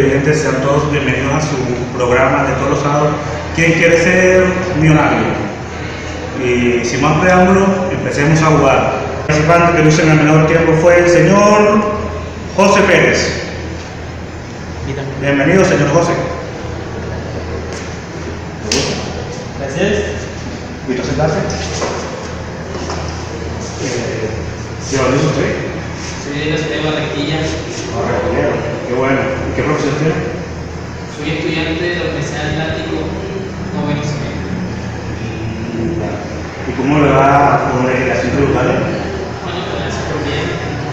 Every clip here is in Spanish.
televidentes, sean todos bienvenidos a su programa de todos los sábados. ¿Quién quiere ser millonario? Y sin más preámbulo, empecemos a jugar. El participante que luce en el menor tiempo fue el señor José Pérez. Bienvenido, señor José. Gracias. ¿Invito a sentarse? ¿Qué va a decir usted? Soy de la ciudad de Barranquilla. Barranquillero, qué bueno. ¿Y qué profesión tiene? Soy estudiante de la Universidad del Atlántico, noveno semestre. ¿Y cómo le va con la legislación tributaria? Bueno, pues eso por bien.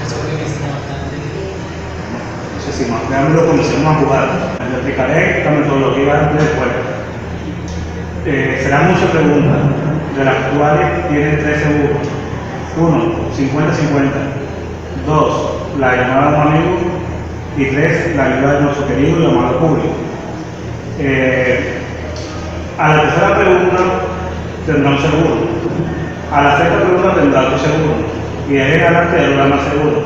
Eso creo que me enseña bastante. Entonces, sin más preámbulo, comencemos a jugar. Les explicaré la metodología del juego. Serán 11 preguntas, de las cuales tienen 3 seguros. 1, 50-50. 2, la llamada de un amigo. Y 3, la ayuda de nuestro querido y amado público. A la tercera pregunta tendrá un seguro. A la sexta pregunta tendrá otro seguro. Y de ahí en adelante tendrá más seguro.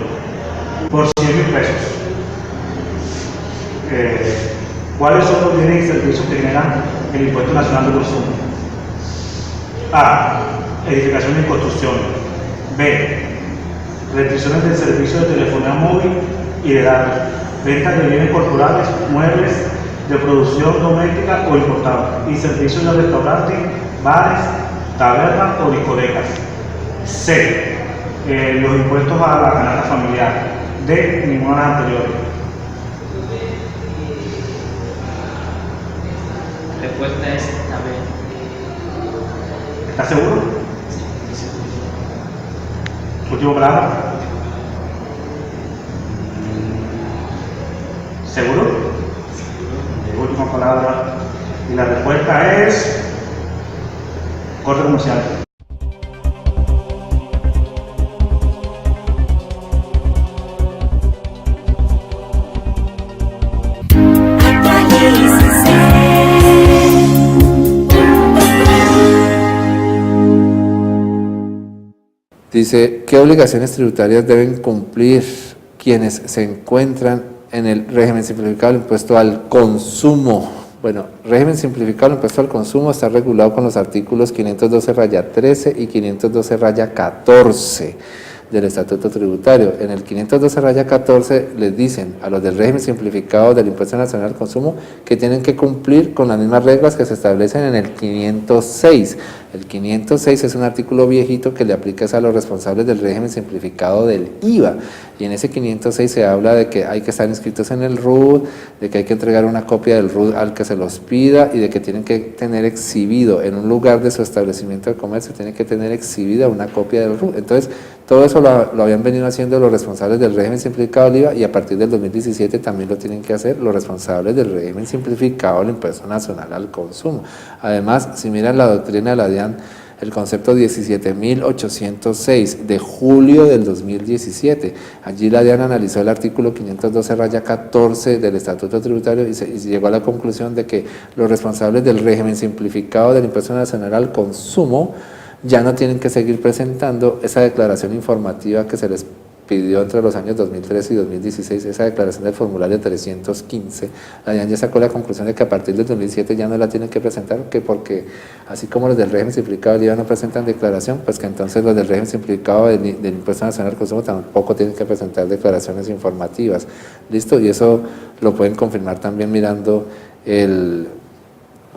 Por 100.000 pesos. ¿Cuáles son los bienes y servicios que generan el Impuesto Nacional de Consumo? A. Edificaciones y construcción. B. Restricciones del servicio de telefonía móvil y de datos. Ventas de bienes corporales, muebles, de producción doméstica o importada. Y servicios de restaurantes, bares, tabernas o discotecas. C. Los impuestos a la canasta familiar. D. Ninguna de las anteriores. La respuesta es la B. ¿Estás seguro? Sí. Última palabra. ¿Seguro? Última palabra. Y la respuesta es corte comercial. Dice, ¿qué obligaciones tributarias deben cumplir quienes se encuentran en el régimen simplificado del impuesto al consumo? Bueno, régimen simplificado del impuesto al consumo está regulado con los artículos 512-13 y 512-14 del Estatuto Tributario. En el 512-14 les dicen a los del régimen simplificado del Impuesto Nacional al Consumo que tienen que cumplir con las mismas reglas que se establecen en el 506. El 506 es un artículo viejito que le aplica a los responsables del régimen simplificado del IVA. Y en ese 506 se habla de que hay que estar inscritos en el RUT, de que hay que entregar una copia del RUT al que se los pida y de que tienen que tener exhibido en un lugar de su establecimiento de comercio, tienen que tener exhibida una copia del RUT. Entonces, todo eso lo habían venido haciendo los responsables del régimen simplificado del IVA y a partir del 2017 también lo tienen que hacer los responsables del régimen simplificado del Impuesto Nacional al Consumo. Además, si miran la doctrina de la DIAN, el concepto 17.806 de julio del 2017, allí la DIAN analizó el artículo 512-14 del Estatuto Tributario y llegó a la conclusión de que los responsables del régimen simplificado del Impuesto Nacional al Consumo ya no tienen que seguir presentando esa declaración informativa que se les pidió entre los años 2013 y 2016, esa declaración del formulario 315. La DIAN ya sacó la conclusión de que a partir del 2007 ya no la tienen que presentar, que porque así como los del régimen simplificado del IVA no presentan declaración, pues que entonces los del régimen simplificado del Impuesto Nacional al Consumo tampoco tienen que presentar declaraciones informativas. ¿Listo? Y eso lo pueden confirmar también mirando el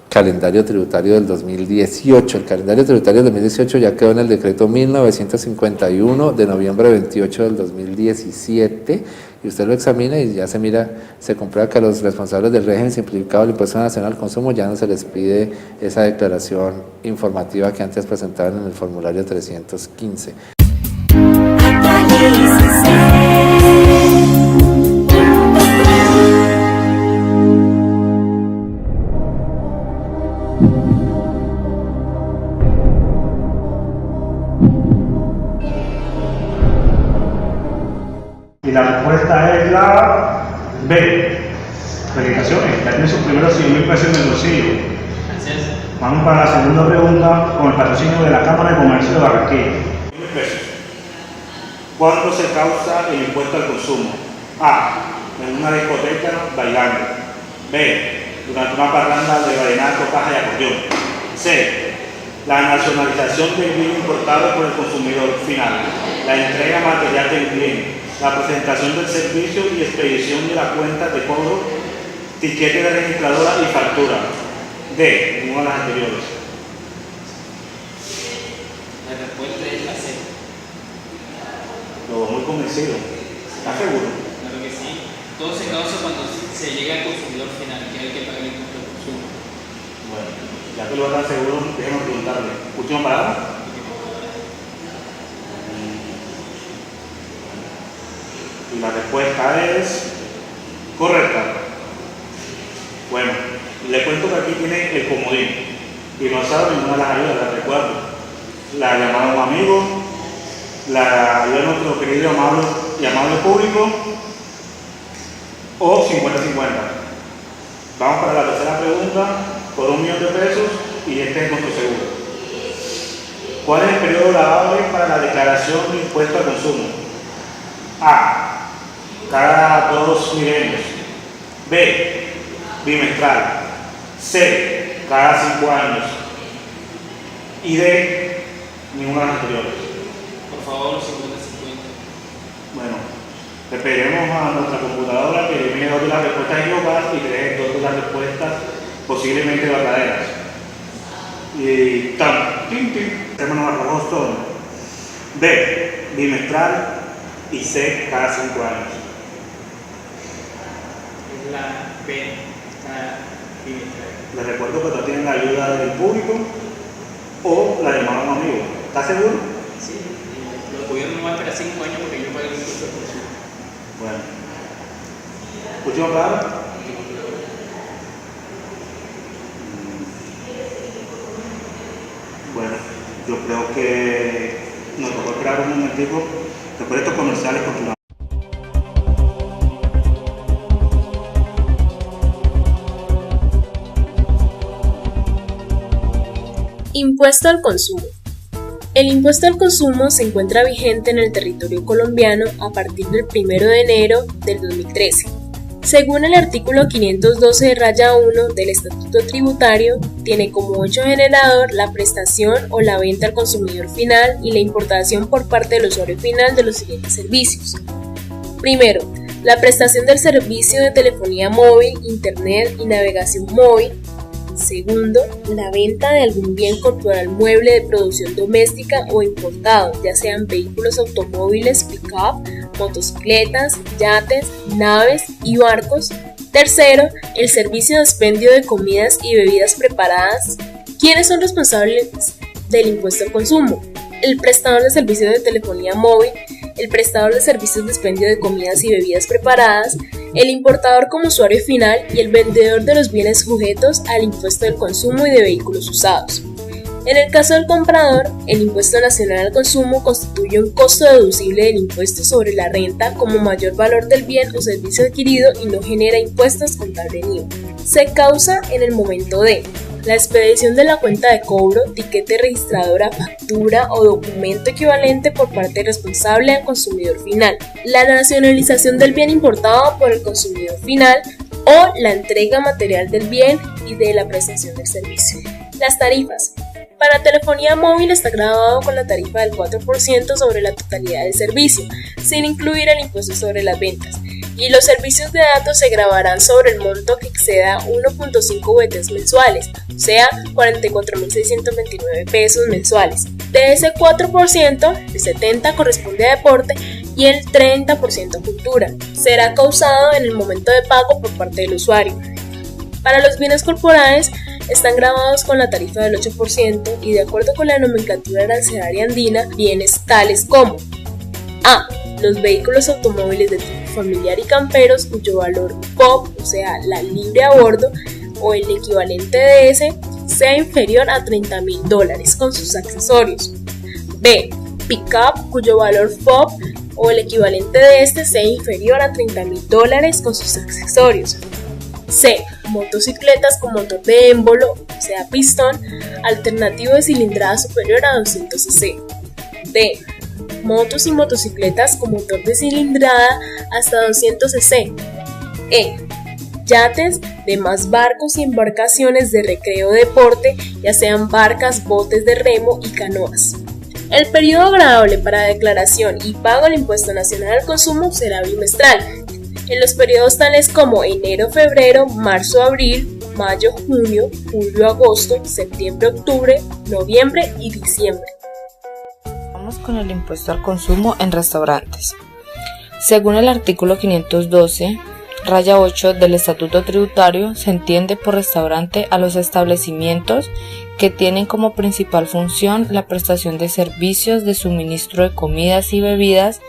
calendario tributario del 2018. El calendario tributario del 2018 ya quedó en el decreto 1951 de noviembre 28 del 2017 y usted lo examina y ya se mira, se comprueba que a los responsables del régimen simplificado del Impuesto Nacional al Consumo ya no se les pide esa declaración informativa que antes presentaban en el formulario 315. Y la respuesta es la B. Felicitaciones, ya tiene sus primeros 100.000 pesos en el bolsillo. Gracias. Vamos para la segunda pregunta con el patrocinio de la Cámara de Comercio de Barranquilla. 1.000 pesos. ¿Cuándo se causa el impuesto al consumo? A. en una discoteca bailando. B. Durante una parranda de vallenato, caja y acordeón. C. La nacionalización del bien importado por el consumidor final, la entrega material del bien, la presentación del servicio y expedición de la cuenta de cobro, tiquete de registradora y factura. D. Ninguna de las anteriores. La respuesta es la C. Lo veo muy convencido. ¿Estás seguro? Claro que sí. Todo se causa cuando se llega al consumidor final, que es el que paga el impuesto de consumo. Bueno, ya que lo vas a estar seguro, déjame preguntarle. Última palabra. Y la respuesta es correcta. Bueno, le cuento que aquí tiene el comodín y no sabe ninguna de las ayudas, la recuerdo. La llamada a un amigo, la ayuda de nuestro querido y amable público, o 50-50. Vamos para la tercera pregunta por $1.000.000 y este es nuestro seguro. ¿Cuál es el periodo laborable para la declaración de impuesto al consumo? A. Cada 2 milenios. B. Bimestral. C. Cada 5 años. Y D. Ninguna de las anteriores. Por favor, 50-50. Bueno, le pediremos a nuestra computadora que elimine 2 de las respuestas equivocadas y que deje 2 de las respuestas posiblemente verdaderas. Y tan, tin, tin. Hacemos los rojos son B. Bimestral y C. Cada 5 años. Es la B, cada bimestral. Les recuerdo que no tienen la ayuda del público o la llamada a un amigo. ¿Estás seguro? Sí, el gobierno no va a esperar 5 años porque yo pagué el impuesto de consumo. Bueno. ¿Última palabra? Bueno, yo creo que nos tocó esperar un momentico. Después de estos comerciales continuamos. Impuesto al consumo. El impuesto al consumo se encuentra vigente en el territorio colombiano a partir del 1 de enero del 2013. Según el artículo 512-1 del Estatuto Tributario, tiene como hecho generador la prestación o la venta al consumidor final y la importación por parte del usuario final de los siguientes servicios. Primero, la prestación del servicio de telefonía móvil, internet y navegación móvil. Segundo, la venta de algún bien corporal mueble de producción doméstica o importado, ya sean vehículos automóviles, pick-up, motocicletas, yates, naves y barcos. Tercero, el servicio de expendio de comidas y bebidas preparadas. ¿Quiénes son responsables del impuesto al consumo? El prestador de servicios de telefonía móvil, el prestador de servicios de expendio de comidas y bebidas preparadas, el importador como usuario final y el vendedor de los bienes sujetos al impuesto del consumo y de vehículos usados. En el caso del comprador, el impuesto nacional al consumo constituye un costo deducible del impuesto sobre la renta como mayor valor del bien o servicio adquirido y no genera impuestos contables ni IVA. Se causa en el momento de la expedición de la cuenta de cobro, tiquete registradora, factura o documento equivalente por parte responsable al consumidor final, la nacionalización del bien importado por el consumidor final o la entrega material del bien y de la prestación del servicio. Las tarifas. Para telefonía móvil está grabado con la tarifa del 4% sobre la totalidad del servicio, sin incluir el impuesto sobre las ventas, y los servicios de datos se grabarán sobre el monto que exceda 1.5 VTs mensuales, o sea, 44.629 pesos mensuales. De ese 4%, el 70% corresponde a deporte y el 30% a cultura. Será causado en el momento de pago por parte del usuario. Para los bienes corporales, están grabados con la tarifa del 8% y de acuerdo con la nomenclatura arancelaria andina, bienes tales como A. Los vehículos automóviles de tipo familiar y camperos cuyo valor POP, o sea, la libre a bordo, o el equivalente de ese, sea inferior a $30.000 con sus accesorios. B. Pickup cuyo valor FOB o el equivalente de este sea inferior a $30.000 con sus accesorios. C. Motocicletas con motor de émbolo, o sea pistón, alternativo de cilindrada superior a 200 cc. D. Motos y motocicletas con motor de cilindrada hasta 200 cc. E. Yates, demás barcos y embarcaciones de recreo o deporte, ya sean barcas, botes de remo y canoas. El periodo agradable para declaración y pago del impuesto nacional al consumo será bimestral, en los periodos tales como enero-febrero, marzo-abril, mayo-junio, julio-agosto, septiembre-octubre, noviembre y diciembre. Vamos con el impuesto al consumo en restaurantes. Según el artículo 512, raya 8 del Estatuto Tributario, se entiende por restaurante a los establecimientos que tienen como principal función la prestación de servicios de suministro de comidas y bebidas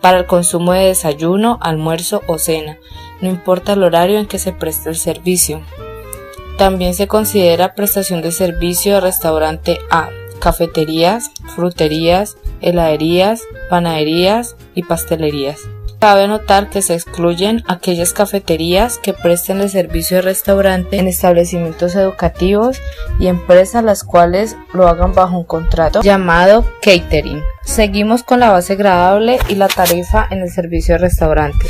para el consumo de desayuno, almuerzo o cena, no importa el horario en que se preste el servicio. También se considera prestación de servicio de restaurante a cafeterías, fruterías, heladerías, panaderías y pastelerías. Cabe notar que se excluyen aquellas cafeterías que presten el servicio de restaurante en establecimientos educativos y empresas las cuales lo hagan bajo un contrato llamado catering. Seguimos con la base gradable y la tarifa en el servicio de restaurante.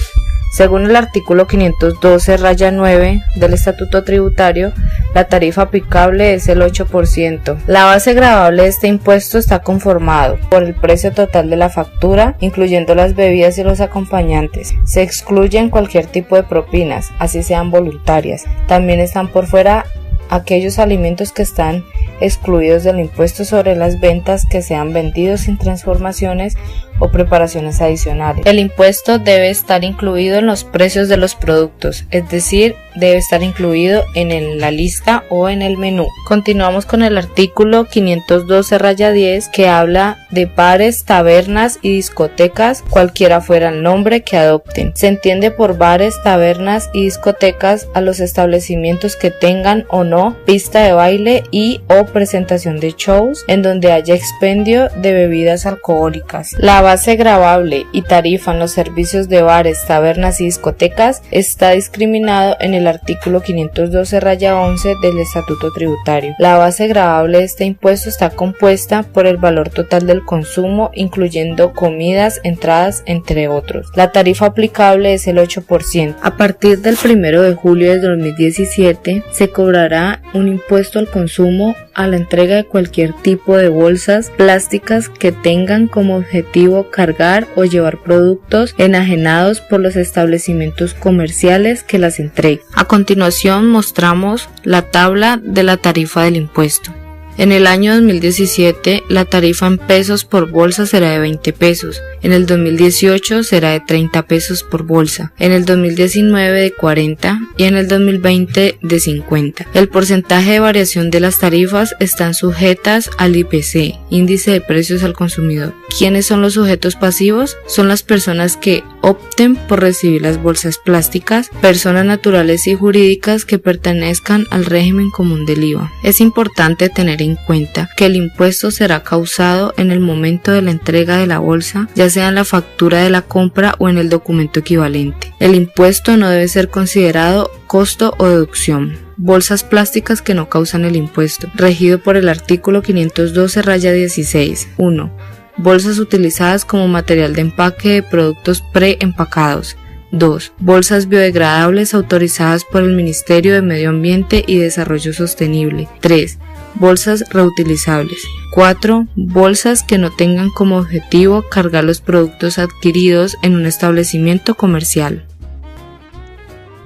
Según el artículo 512, raya 9 del Estatuto Tributario, la tarifa aplicable es el 8%. La base gravable de este impuesto está conformado por el precio total de la factura, incluyendo las bebidas y los acompañantes. Se excluyen cualquier tipo de propinas, así sean voluntarias. También están por fuera aquellos alimentos que están excluidos del impuesto sobre las ventas que sean vendidos sin transformaciones o preparaciones adicionales. El impuesto debe estar incluido en los precios de los productos, es decir, debe estar incluido en la lista o en el menú. Continuamos con el artículo 512 raya 10 que habla de bares, tabernas y discotecas, cualquiera fuera el nombre que adopten. Se entiende por bares, tabernas y discotecas a los establecimientos que tengan o no pista de baile y o presentación de shows en donde haya expendio de bebidas alcohólicas. La base gravable y tarifa en los servicios de bares, tabernas y discotecas está discriminado en el artículo 512 raya 11 del Estatuto Tributario. La base gravable de este impuesto está compuesta por el valor total del consumo, incluyendo comidas, entradas, entre otros. La tarifa aplicable es el 8%. A partir del 1 de julio de 2017 se cobrará un impuesto al consumo a la entrega de cualquier tipo de bolsas plásticas que tengan como objetivo cargar o llevar productos enajenados por los establecimientos comerciales que las entreguen. A continuación mostramos la tabla de la tarifa del impuesto. En el año 2017, la tarifa en pesos por bolsa será de 20 pesos. En el 2018 será de 30 pesos por bolsa. En el 2019 de 40 y en el 2020 de 50. El porcentaje de variación de las tarifas están sujetas al IPC, Índice de Precios al Consumidor. ¿Quiénes son los sujetos pasivos? Son las personas que opten por recibir las bolsas plásticas, personas naturales y jurídicas que pertenezcan al régimen común del IVA. Es importante tener en cuenta que el impuesto será causado en el momento de la entrega de la bolsa, ya sea en la factura de la compra o en el documento equivalente. El impuesto no debe ser considerado costo o deducción. Bolsas plásticas que no causan el impuesto, regido por el artículo 512 raya 16. 1. Bolsas utilizadas como material de empaque de productos preempacados. 2. Bolsas biodegradables autorizadas por el Ministerio de Medio Ambiente y Desarrollo Sostenible. 3. Bolsas reutilizables. 4. Bolsas que no tengan como objetivo cargar los productos adquiridos en un establecimiento comercial.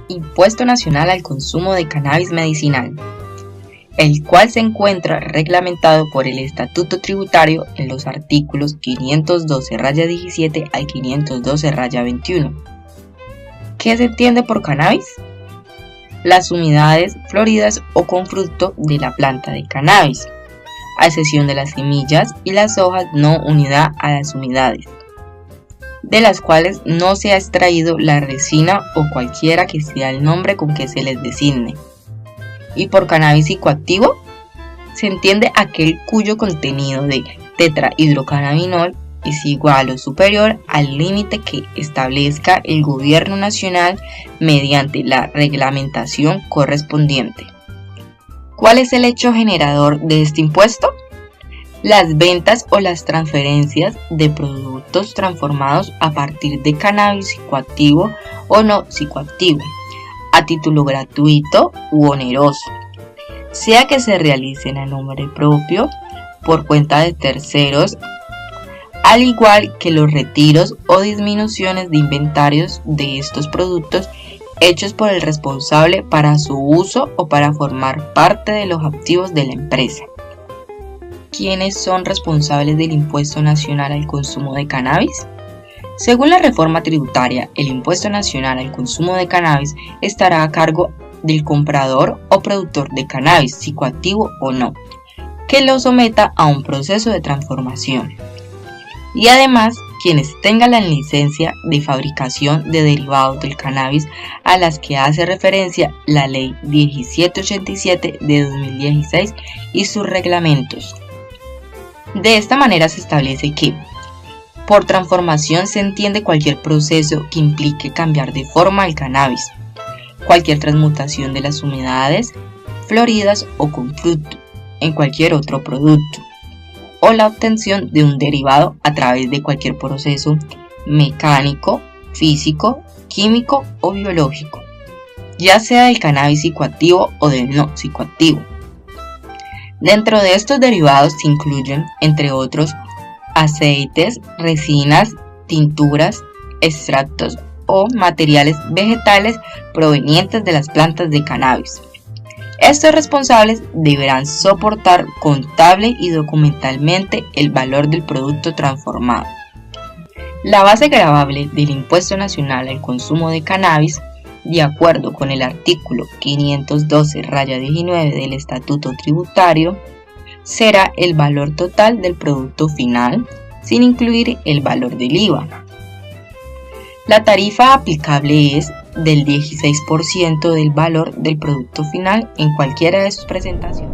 Impuesto Nacional al Consumo de Cannabis Medicinal, el cual se encuentra reglamentado por el Estatuto Tributario en los artículos 512 raya 17 al 512 raya 21. ¿Qué se entiende por cannabis? Las unidades floridas o con fruto de la planta de cannabis, a excepción de las semillas y las hojas no unida a las unidades, de las cuales no se ha extraído la resina o cualquiera que sea el nombre con que se les designe. Y por cannabis psicoactivo, se entiende aquel cuyo contenido de tetrahidrocannabinol es igual o superior al límite que establezca el gobierno nacional mediante la reglamentación correspondiente. ¿Cuál es el hecho generador de este impuesto? las ventas o las transferencias de productos transformados a partir de cannabis psicoactivo o no psicoactivo, a título gratuito u oneroso, sea que se realicen a nombre propio, por cuenta de terceros, al igual que los retiros o disminuciones de inventarios de estos productos hechos por el responsable para su uso o para formar parte de los activos de la empresa. ¿Quiénes son responsables del impuesto nacional al consumo de cannabis? Según la reforma tributaria, el impuesto nacional al consumo de cannabis estará a cargo del comprador o productor de cannabis, psicoactivo o no, que lo someta a un proceso de transformación. Y además, quienes tengan la licencia de fabricación de derivados del cannabis a las que hace referencia la Ley 1787 de 2016 y sus reglamentos. De esta manera se establece que por transformación se entiende cualquier proceso que implique cambiar de forma el cannabis, cualquier transmutación de las humedades, floridas o con fruto en cualquier otro producto, o la obtención de un derivado a través de cualquier proceso mecánico, físico, químico o biológico, ya sea del cannabis psicoactivo o del no psicoactivo. Dentro de estos derivados se incluyen, entre otros, aceites, resinas, tinturas, extractos o materiales vegetales provenientes de las plantas de cannabis. Estos responsables deberán soportar contable y documentalmente el valor del producto transformado. La base gravable del impuesto nacional al consumo de cannabis, de acuerdo con el artículo 512-19 del Estatuto Tributario, será el valor total del producto final, sin incluir el valor del IVA. La tarifa aplicable es del 16% del valor del producto final en cualquiera de sus presentaciones.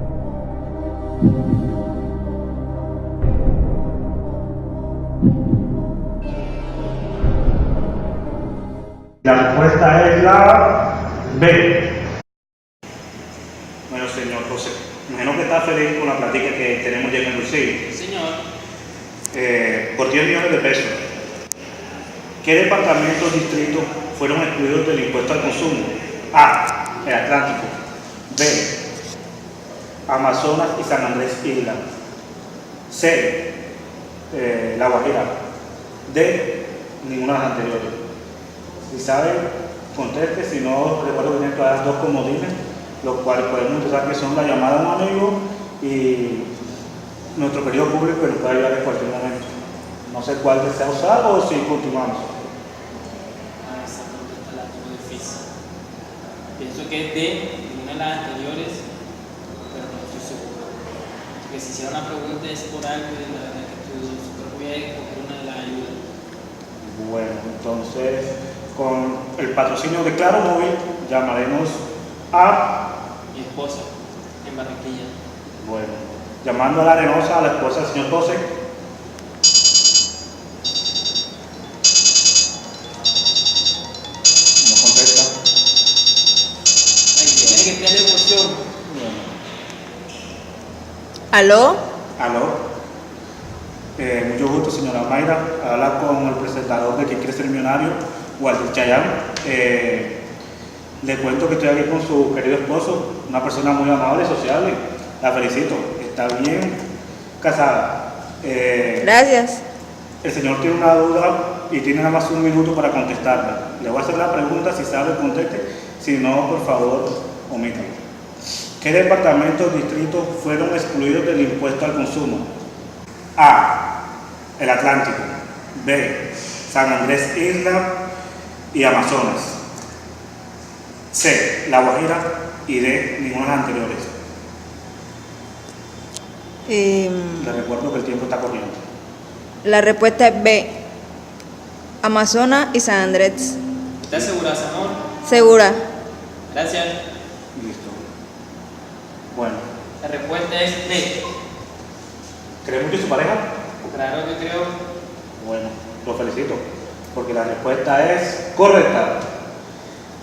La respuesta es la B. Bueno, señor José, imagino que está feliz con la plática que tenemos ya en el bolsillo. Señor. Por 10 millones de pesos, ¿qué departamentos o distritos fueron excluidos del impuesto al consumo? A. El Atlántico. B. Amazonas y San Andrés Isla. C. La Guajira. D. Ninguna de las anteriores. Si sabe, conteste. Si no, recuerdo que tienen todas las dos comodines, los cuales podemos usar, que son la llamada a un amigo y nuestro querido público, que nos puede ayudar en cualquier momento. No sé cuál desea usar o si continuamos. Esa pregunta la tengo difícil. Pienso que es de ninguna de las anteriores, pero no estoy seguro. Porque si hiciera una pregunta es por algo y la verdad que estoy dudoso, pero voy a escoger una de las ayudas. Bueno, entonces, con el patrocinio de Claro Móvil, llamaremos a... Mi esposa, en Barranquilla. Bueno, llamando a la Arenosa, a la esposa del señor José. No contesta. Ay, tiene que tener emoción. Bueno. ¿Aló? Aló. Mucho gusto, señora Mayra. Habla con el presentador de ¿Quién quiere ser millonario? Walter Chayán. Le cuento que estoy aquí con su querido esposo, una persona muy amable y sociable. La felicito. Está bien casada. Gracias. El señor tiene una duda y tiene nada más un minuto para contestarla. Le voy a hacer la pregunta, si sabe, conteste. Si no, por favor, omítalo. ¿Qué departamentos o distritos fueron excluidos del impuesto al consumo? A. El Atlántico. B. San Andrés Isla y Amazonas. C. La Guajira. Y D. Ninguna de las anteriores. Le recuerdo que el tiempo está corriendo. La respuesta es B. Amazonas y San Andrés. ¿Estás segura, Samor? Segura. Gracias. Listo. Bueno, La respuesta es D. ¿cree mucho en su pareja? Claro que creo. Bueno, lo felicito, porque la respuesta es correcta.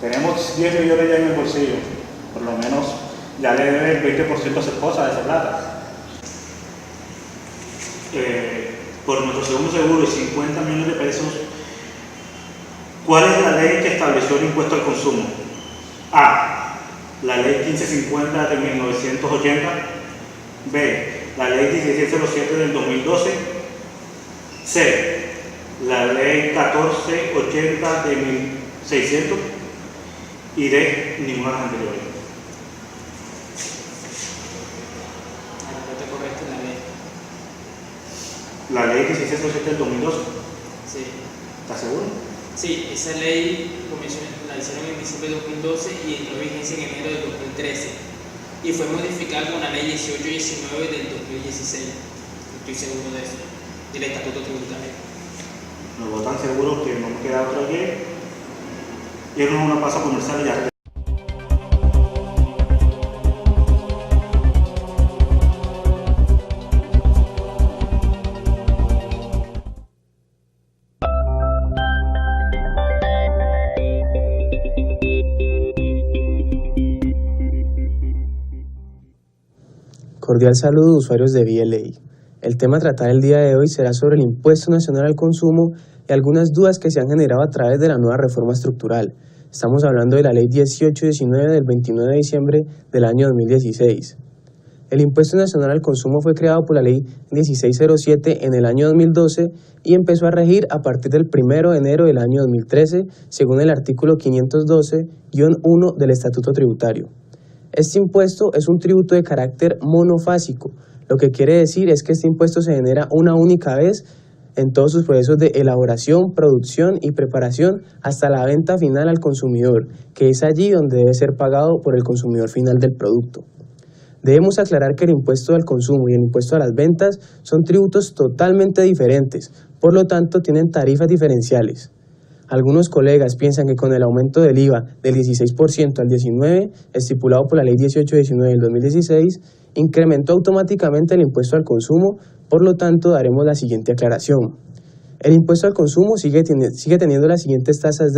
Tenemos 10 millones ya en el bolsillo. Por lo menos ya le debe el 20% a su esposa de esa plata. por nuestro segundo seguro y 50 millones de pesos, ¿cuál es la ley que estableció el impuesto al consumo? A. La ley 1550 de 1980. B. La ley 1607 del 2012. C. La ley 1480 de 1600. Y D. Ninguna de las anteriores. La respuesta correcta es la ley. La ley 1607 del 2012. Sí. ¿Estás seguro? Sí, esa ley la hicieron en diciembre de 2012 y entró en vigencia en enero del 2013. Y fue modificada con la ley 1819 del 2016. Estoy seguro de eso. Del Estatuto Tributario. Luego tan seguro que no me queda otra que irnos a una pausa comercial y ya. Cordial saludo, usuarios de VLA. El tema a tratar el día de hoy será sobre el Impuesto Nacional al Consumo y algunas dudas que se han generado a través de la nueva reforma estructural. Estamos hablando de la Ley 1819 del 29 de diciembre del año 2016. El Impuesto Nacional al Consumo fue creado por la Ley 1607 en el año 2012 y empezó a regir a partir del 1 de enero del año 2013, según el artículo 512-1 del Estatuto Tributario. Este impuesto es un tributo de carácter monofásico, lo que quiere decir es que este impuesto se genera una única vez en todos sus procesos de elaboración, producción y preparación hasta la venta final al consumidor, que es allí donde debe ser pagado por el consumidor final del producto. Debemos aclarar que el impuesto al consumo y el impuesto a las ventas son tributos totalmente diferentes, por lo tanto tienen tarifas diferenciales. Algunos colegas piensan que con el aumento del IVA del 16% al 19%, estipulado por la Ley 1819 del 2016, incrementó automáticamente el impuesto al consumo, por lo tanto daremos la siguiente aclaración. El impuesto al consumo sigue teniendo las siguientes tasas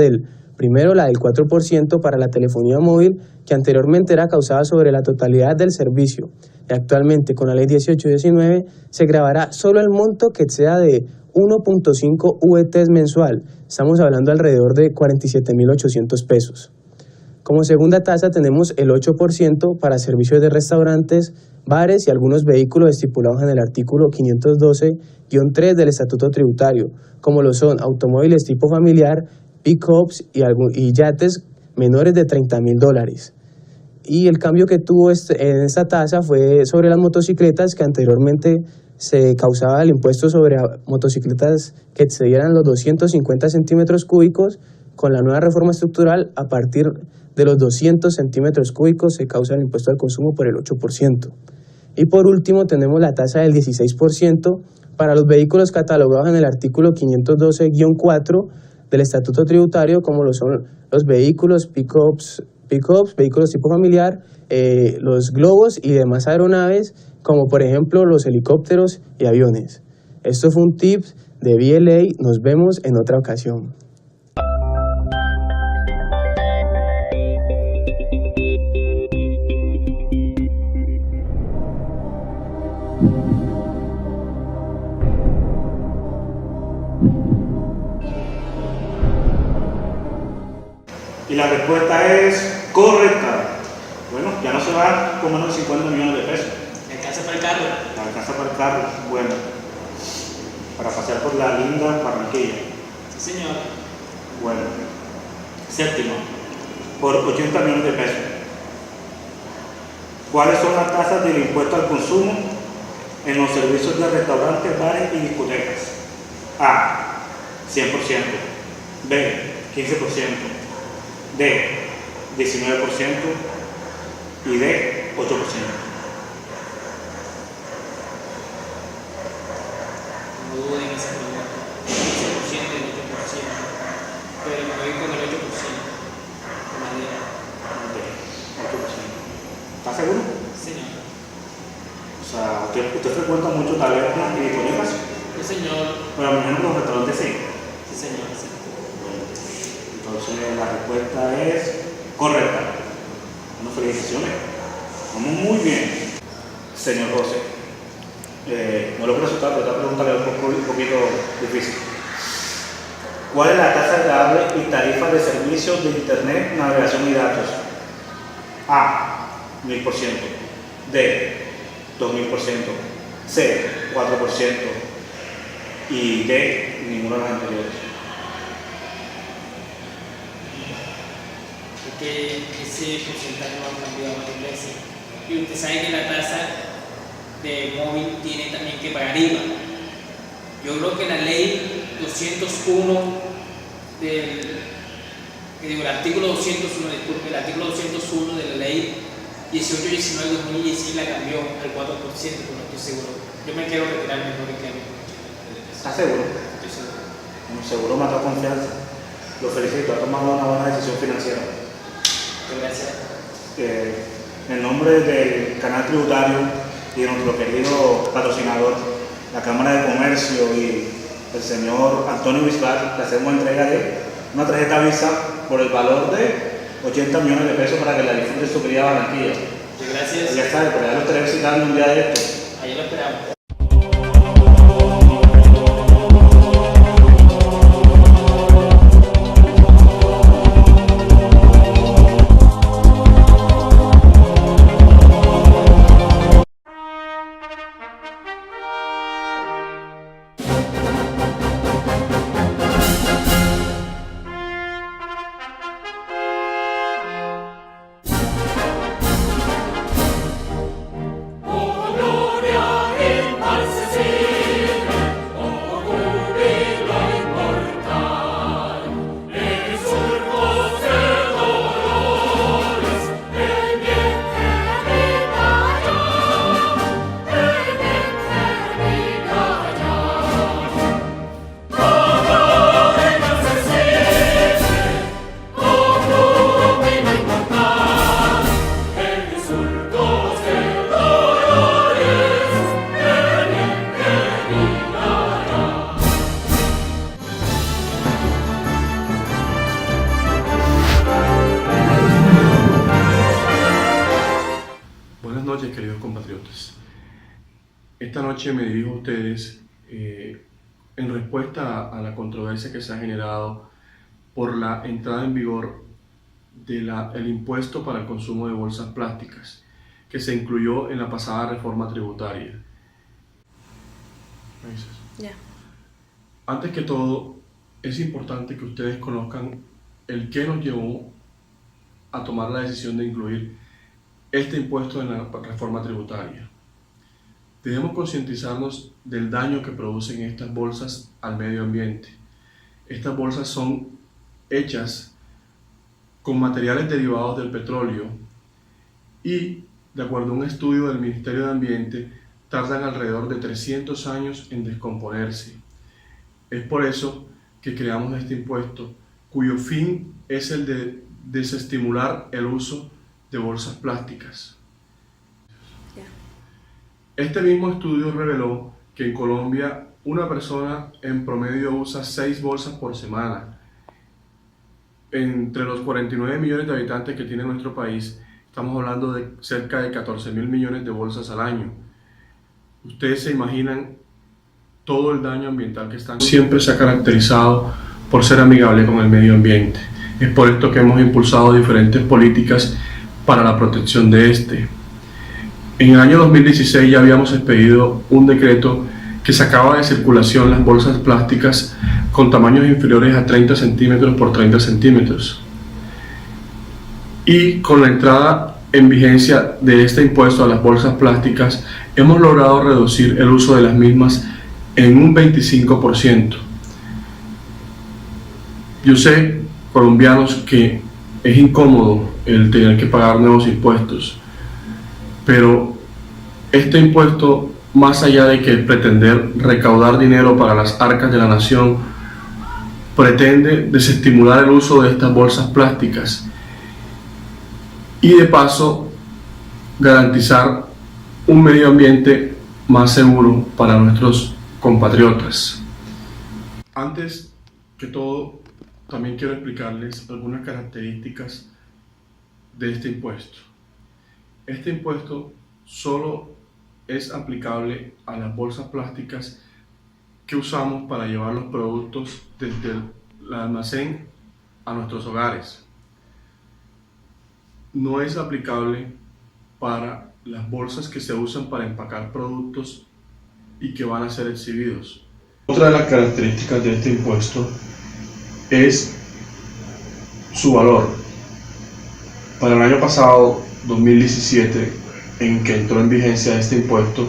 primero la del 4% para la telefonía móvil, que anteriormente era causada sobre la totalidad del servicio, y actualmente con la Ley 1819 se gravará solo el monto que exceda de 1.5 UETs mensual, estamos hablando alrededor de 47.800 pesos. Como segunda tasa tenemos el 8% para servicios de restaurantes, bares y algunos vehículos estipulados en el artículo 512-3 del Estatuto Tributario, como lo son automóviles tipo familiar, pick-ups y yates menores de $30.000. Y el cambio que tuvo en esta tasa fue sobre las motocicletas, que anteriormente se causaba el impuesto sobre motocicletas que excedieran los 250 centímetros cúbicos. Con la nueva reforma estructural, a partir de los 200 centímetros cúbicos se causa el impuesto al consumo por el 8%. Y por último tenemos la tasa del 16% para los vehículos catalogados en el artículo 512-4 del Estatuto Tributario, como lo son los vehículos pick-ups, vehículos tipo familiar, los globos y demás aeronaves, como por ejemplo los helicópteros y aviones. Esto fue un tip de VLA, nos vemos en otra ocasión. Y la respuesta es correcta. Bueno, ya no se va con menos de 50 millones de pesos. ¿Alcanza para el carro? Alcanza para el carro, bueno, para pasear por la linda Barranquilla. Sí, señor. Bueno, séptimo, por 80 millones de pesos. ¿Cuáles son las tasas del impuesto al consumo en los servicios de restaurantes, bares y discotecas? A, 100%. B, 15%. D, 19% y D, 8%. No duden en esa pregunta. 15% y el 8%. Pero me voy con el 8%. Con la D. D, 8%. ¿Está seguro? Señor. O sea, usted frecuenta mucho tabernas y discotecas. Sí, señor. Pero a mí los restaurantes sí. Sí, señor. Sí. Entonces la respuesta es correcta. Bueno, felicitaciones. Vamos muy bien. Señor José, No lo quiero asustar, pero esta pregunta es un poquito difícil. ¿Cuál es la tasa agregable y tarifa de servicios de Internet, navegación y datos? A, 1000%, D, 2000%, C, 4% y D, ninguna de las anteriores. Que ese porcentaje no ha cambiado varias veces. Y usted sabe que la tasa de móvil tiene también que pagar IVA. Yo creo que la ley 201 el artículo 201, disculpe, el artículo 201 de la ley 1819 de 2016 la cambió al 4%, pero no estoy seguro. Yo me quiero retirar mejor que a mí. ¿Estás seguro? Estoy seguro. Seguro me ha dado confianza. Lo felicito, ha tomado una buena decisión financiera. Gracias. En nombre del canal tributario y de nuestro querido patrocinador, la Cámara de Comercio y el señor Antonio Bisbal, le hacemos entrega de una tarjeta Visa por el valor de 80 millones de pesos para que la disfrute su querida Barranquilla. Muchas gracias. Ya sabe, por allá lo estaré visitando un día de esto. Ahí lo esperamos. Buenas noches, queridos compatriotas. Esta noche me dirijo a ustedes en respuesta a la controversia que se ha generado por la entrada en vigor del impuesto para el consumo de bolsas plásticas, que se incluyó en la pasada reforma tributaria. Antes que todo, es importante que ustedes conozcan el qué nos llevó a tomar la decisión de incluir este impuesto en la reforma tributaria. Debemos concientizarnos del daño que producen estas bolsas al medio ambiente. Estas bolsas son hechas con materiales derivados del petróleo y, de acuerdo a un estudio del Ministerio de Ambiente, tardan alrededor de 300 años en descomponerse. Es por eso que creamos este impuesto, cuyo fin es el de desestimular el uso de bolsas plásticas. Este mismo estudio reveló que en Colombia una persona en promedio usa 6 bolsas por semana. Entre los 49 millones de habitantes que tiene nuestro país, estamos hablando de cerca de 14.000 millones de bolsas al año. Ustedes se imaginan todo el daño ambiental que están. Siempre se ha caracterizado por ser amigable con el medio ambiente. Es por esto que hemos impulsado diferentes políticas para la protección de este. En el año 2016 ya habíamos expedido un decreto que sacaba de circulación las bolsas plásticas con tamaños inferiores a 30 centímetros por 30 centímetros. Y con la entrada en vigencia de este impuesto a las bolsas plásticas, hemos logrado reducir el uso de las mismas en un 25%. Yo sé, colombianos, que es incómodo el tener que pagar nuevos impuestos, pero este impuesto, más allá de que pretender recaudar dinero para las arcas de la nación, pretende desestimular el uso de estas bolsas plásticas y de paso garantizar un medio ambiente más seguro para nuestros compatriotas. Antes que todo, también quiero explicarles algunas características de este impuesto. Este impuesto solo es aplicable a las bolsas plásticas que usamos para llevar los productos desde el almacén a nuestros hogares. No es aplicable para las bolsas que se usan para empacar productos y que van a ser exhibidos. Otra de las características de este impuesto es su valor. Para el año pasado, 2017, en que entró en vigencia este impuesto,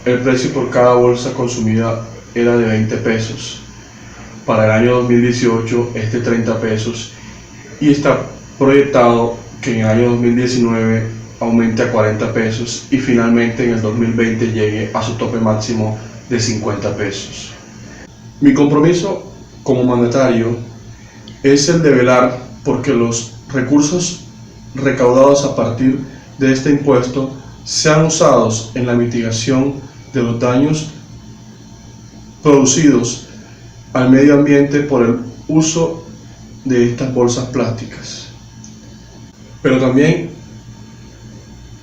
el precio por cada bolsa consumida era de 20 pesos. Para el año 2018 es de 30 pesos y está proyectado que en el año 2019 aumente a 40 pesos y finalmente en el 2020 llegue a su tope máximo de 50 pesos. Mi compromiso como mandatario es el de velar porque los recursos recaudados a partir de este impuesto sean usados en la mitigación de los daños producidos al medio ambiente por el uso de estas bolsas plásticas. Pero también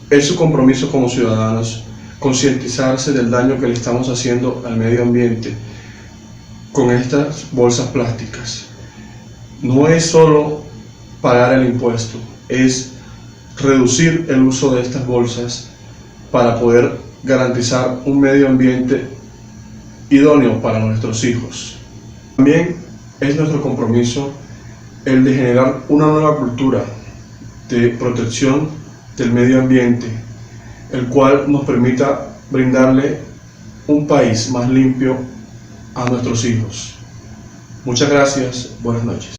es su compromiso como ciudadanos concientizarse del daño que le estamos haciendo al medio ambiente con estas bolsas plásticas. No es solo pagar el impuesto, es reducir el uso de estas bolsas para poder garantizar un medio ambiente idóneo para nuestros hijos. También es nuestro compromiso el de generar una nueva cultura de protección del medio ambiente, el cual nos permita brindarle un país más limpio a nuestros hijos. Muchas gracias, buenas noches.